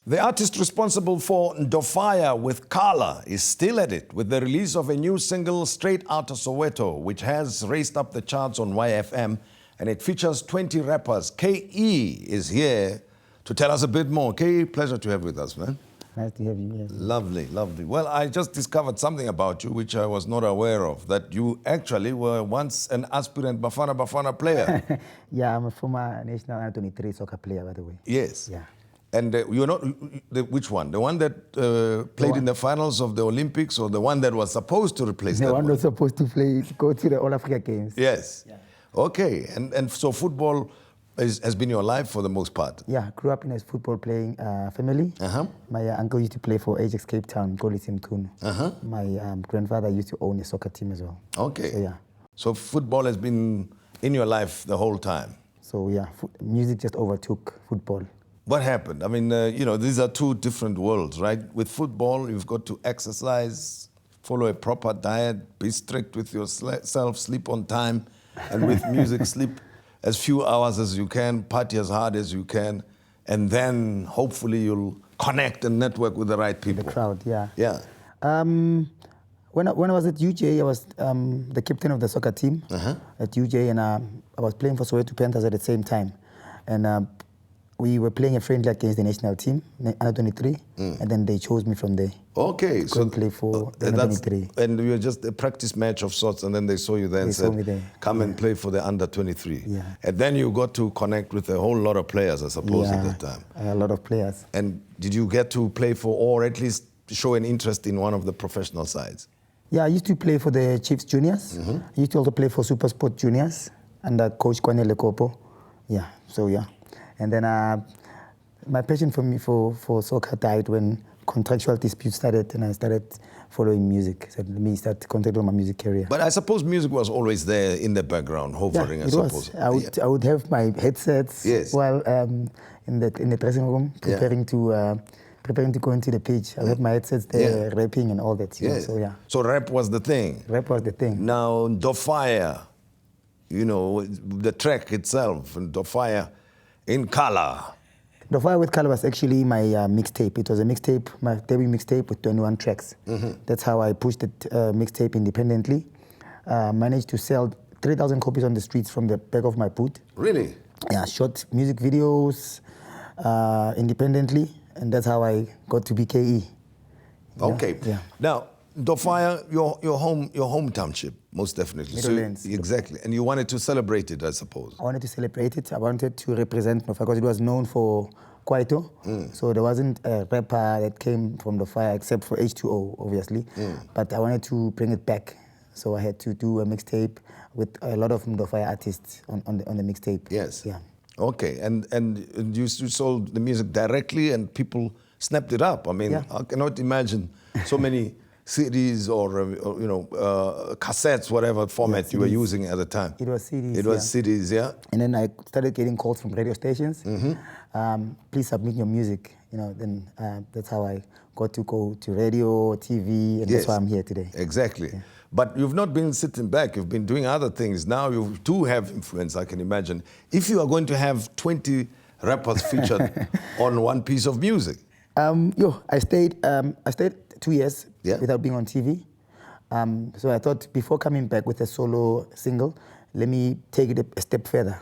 The artist responsible for Ndofaya with Kala is still at it with the release of a new single, Straight Outta Soweto, which has raced up the charts on YFM, and it features 20 rappers. KE is here to tell us a bit more. KE, pleasure to have with us, man. Nice to have you here. Lovely, lovely. Well, I just discovered something about you which I was not aware of, that you actually were once an aspirant Bafana player. Yeah, I'm a former national under-23 soccer player, by the way. Yes. Yeah. And you're not, which one? The one that played in the finals of the Olympics, or the one that was supposed to replace that The one? one that's supposed to go to the All Africa Games. Yes. Yeah. Okay. And so football has been your life for the most part? Yeah, grew up in a football playing family. My uncle used to play for Ajax Cape Town, goalie Tim Modise. My grandfather used to own a soccer team as well. Okay. So, yeah. So football has been in your life the whole time? So yeah, music just overtook football. What happened? I mean, these are two different worlds, right? With football, you've got to exercise, follow a proper diet, be strict with yourself, sleep on time, and with music, sleep as few hours as you can, party as hard as you can, and then hopefully you'll connect and network with the right people. The crowd, yeah. Yeah. When I was at UJ, I was the captain of the soccer team at UJ, and I was playing for Soweto Panthers at the same time. And we were playing a friendly against the national team, under-23, and then they chose me from there. Okay, so play for the under-23. And you were just a practice match of sorts, and then they saw you there and said, come and play for the under-23. Yeah. And then you got to connect with a whole lot of players, I suppose, at that time. A lot of players. And did you get to play for, or at least show an interest in one of the professional sides? Yeah, I used to play for the Chiefs Juniors. I used to also play for Super Sport Juniors under Coach Kwanele Kopo. Yeah, so yeah. And then my passion for soccer died when contractual disputes started, and I started following music. So let me start concentrating on my music career. But I suppose music was always there in the background, hovering, yeah, I suppose. I would have my headsets while in the dressing room preparing to go into the pitch. I had my headsets there, rapping and all that. You know, so yeah. So rap was the thing. Rap was the thing. Now Ndofaya, the track itself, Ndofaya in color. Ndofaya with Color was actually my mixtape. It was a mixtape, my debut mixtape with 21 tracks. That's how I pushed the mixtape independently. Managed to sell 3,000 copies on the streets from the back of my boot. Really? Yeah, shot music videos independently, and that's how I got to be KE. Okay. Yeah. Now, Ndofaya, your home township, most definitely. Middlelands. Exactly. And you wanted to celebrate it, I suppose. I wanted to celebrate it. I wanted to represent Ndofaya because it was known for Kwaito. So there wasn't a rapper that came from Ndofaya except for H2O, obviously. But I wanted to bring it back. So I had to do a mixtape with a lot of Ndofaya artists on the mixtape. Yes. Yeah. Okay. And you sold the music directly and people snapped it up. I mean, I cannot imagine so many CDs or cassettes, whatever format you were using at the time. It was CDs. It was CDs, yeah. And then I started getting calls from radio stations. Please submit your music. Then that's how I got to go to radio, TV, and that's why I'm here today. Exactly. Yeah. But you've not been sitting back. You've been doing other things. Now you do have influence, I can imagine. If you are going to have 20 rappers featured on one piece of music. I stayed 2 years without being on TV. So I thought before coming back with a solo single, let me take it a step further,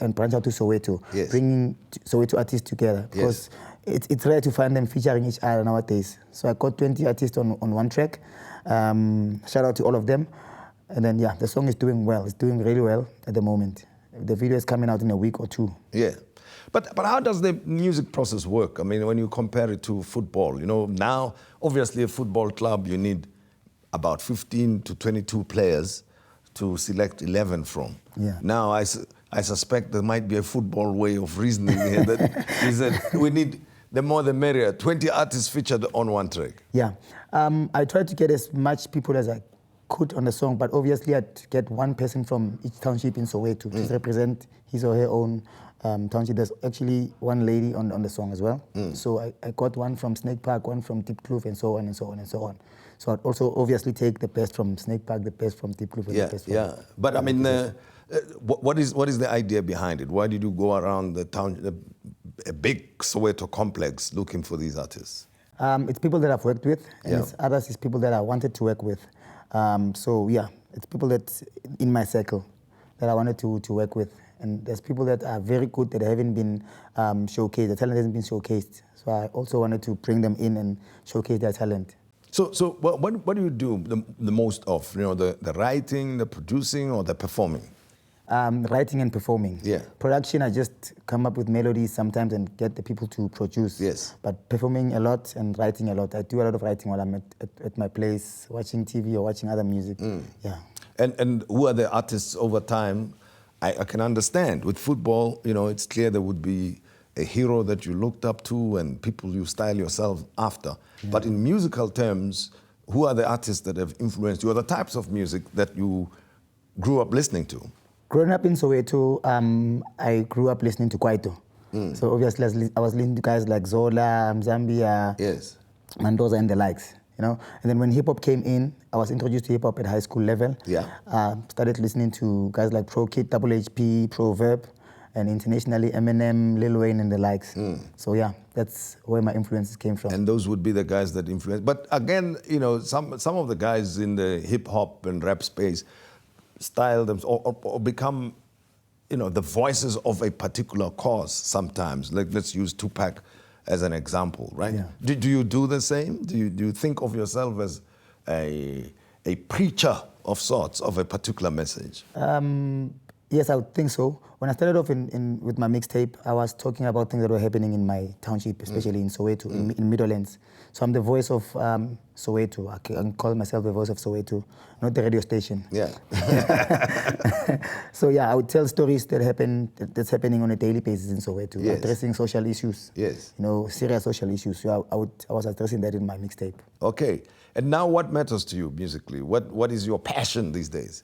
and branch out to Soweto, bringing Soweto artists together, because it's rare to find them featuring each other nowadays. So I got 20 artists on one track. Shout out to all of them. And then, the song is doing well. It's doing really well at the moment. The video is coming out in a week or two. Yeah. But how does the music process work? I mean, when you compare it to football, now, obviously a football club, you need about 15 to 22 players to select 11 from. Yeah. Now, I suspect there might be a football way of reasoning here that is that we need the more the merrier, 20 artists featured on one track. Yeah. I tried to get as much people as I could on the song, but obviously I'd get one person from each township in Soweto to represent his or her own township. There's actually one lady on the song as well. So I got one from Snake Park, one from Deep Kloof, and so on and so on and so on. So I'd also obviously take the best from Snake Park, the best from Deep Kloof, and the best from... But I mean, what is the idea behind it? Why did you go around the town, a big Soweto complex looking for these artists? It's people that I've worked with, and Yeah. it's others, it's people that I wanted to work with. So yeah, it's people that in my circle that I wanted to work with. And there's people that are very good that haven't been showcased. The talent hasn't been showcased. So I also wanted to bring them in and showcase their talent. So what do you do the most of? You know, the writing, the producing, or the performing? Writing and performing. Yeah. Production, I just come up with melodies sometimes and get the people to produce. Yes. But performing a lot and writing a lot. I do a lot of writing while I'm at my place, watching TV or watching other music. Yeah. And who are the artists over time? I can understand. With football, you know, it's clear there would be a hero that you looked up to and people you style yourself after. Yeah. But in musical terms, who are the artists that have influenced you, or the types of music that you grew up listening to? Growing up in Soweto, I grew up listening to Kwaito. So obviously I was listening to guys like Zola, Zambia, yes, Mendoza and the likes, you know. And then when hip hop came in, I was introduced to hip hop at high school level. Yeah. Started listening to guys like Pro Kid, Double HP, Proverb, and internationally Eminem, Lil Wayne and the likes. So yeah, that's where my influences came from. And those would be the guys that influenced. But again, you know, some of the guys in the hip hop and rap space style them or become, you know, the voices of a particular cause sometimes. Like, let's use Tupac as an example, right? Yeah. Do you do the same? Do you think of yourself as a preacher of sorts of a particular message? Yes, I would think so. When I started off with my mixtape, I was talking about things that were happening in my township, especially in Soweto, in Middlelands. So I'm the voice of Soweto. I can call myself the voice of Soweto, not the radio station. Yeah. So yeah, I would tell stories that's happening on a daily basis in Soweto, Yes. addressing social issues. Yes. You know, serious social issues. So I was addressing that in my mixtape. Okay. And now what matters to you musically? What is your passion these days?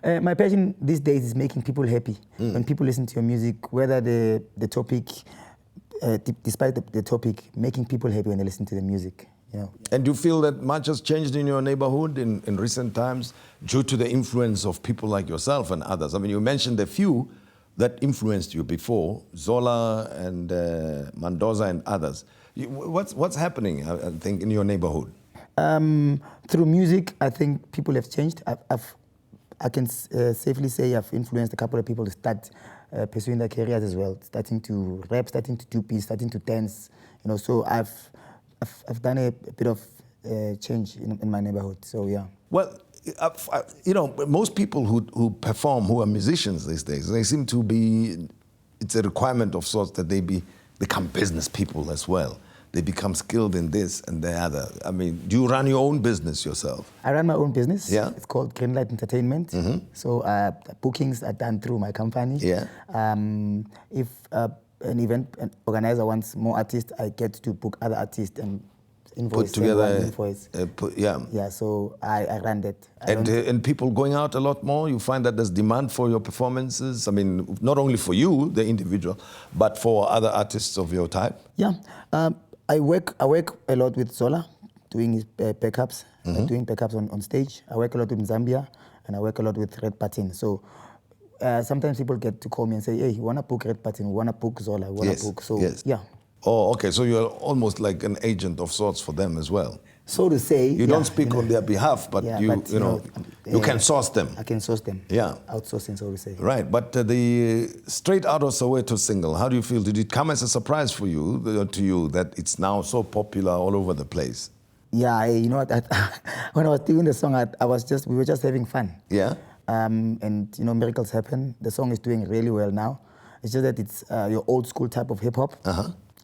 My passion these days is making people happy. When people listen to your music, whether the topic, despite the topic, making people happy when they listen to the music. You know. And do you feel that much has changed in your neighborhood in recent times due to the influence of people like yourself and others? I mean, you mentioned a few that influenced you before, Zola and Mendoza and others. What's happening, I think, in your neighborhood? Through music, I think people have changed. I can safely say I've influenced a couple of people to start pursuing their careers as well, starting to rap, starting to do beats, starting to dance. You know, so I've done a bit of change in my neighborhood. So yeah. Well, you know, most people who perform, who are musicians these days, they seem to be. It's a requirement of sorts that they become business people as well. They become skilled in this and the other. I mean, do you run your own business yourself? I run my own business. Yeah. It's called Greenlight Entertainment. So bookings are done through my company. Yeah. If an event organizer wants more artists, I get to book other artists and invoice. Put together. Invoice. Yeah. Yeah. So I run that. And people going out a lot more. You find that there's demand for your performances. I mean, not only for you, the individual, but for other artists of your type. Yeah. I work a lot with Zola, doing his backups, doing backups on stage. I work a lot with Zambia, and I work a lot with Red Patin. So sometimes people get to call me and say, hey, you want to book Red Patin, we want to book Zola, we want to book. So, yeah. Oh, okay. So you're almost like an agent of sorts for them as well. So to say. You don't speak on their behalf, but you can source them. I can source them. Yeah. Outsourcing, so to say. Right. But the Straight Outta Soweto single, how do you feel? Did it come as a surprise for you, that it's now so popular all over the place? Yeah, you know what? When I was doing the song, we were just having fun. Yeah. And you know, miracles happen. The song is doing really well now. It's just that it's your old school type of hip hop.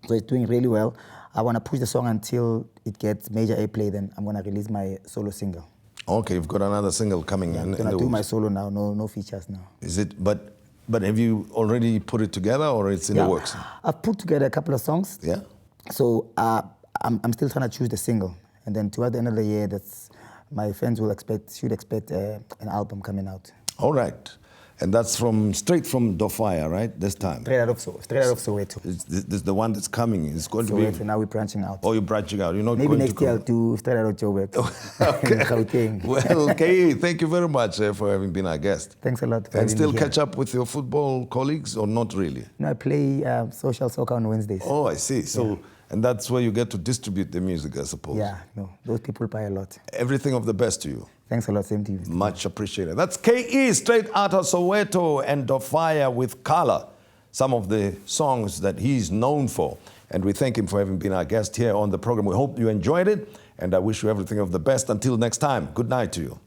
So it's doing really well. I want to push the song until it gets major airplay, then I'm going to release my solo single. Okay, you've got another single coming in. I'm going to do my solo now, no features now. Is it, but have you already put it together or it's in the works? I've put together a couple of songs. Yeah. So I'm still trying to choose the single. And then toward the end of the year, my fans should expect an album coming out. All right. And that's straight from Dofaya, right? This time. Straight out of Soweto. This is the one that's coming. It's going Soweto, to be. now we're branching out. Oh, you're branching out. You're not Maybe going next to year I'll do Straight Out of Soweto. Okay. In Gauteng. Well, KE, thank you very much for having been our guest. Thanks a lot for And having still me catch here. up with your football colleagues or not really? No, I play social soccer on Wednesdays. Oh, I see. So, and that's where you get to distribute the music, I suppose. Yeah, no, those people buy a lot. Everything of the best to you. Thanks a lot, same to you. Much appreciated. That's KE, Straight Outta Soweto and Dofaya with Kala, some of the songs that he's known for. And we thank him for having been our guest here on the program. We hope you enjoyed it, and I wish you everything of the best. Until next time, good night to you.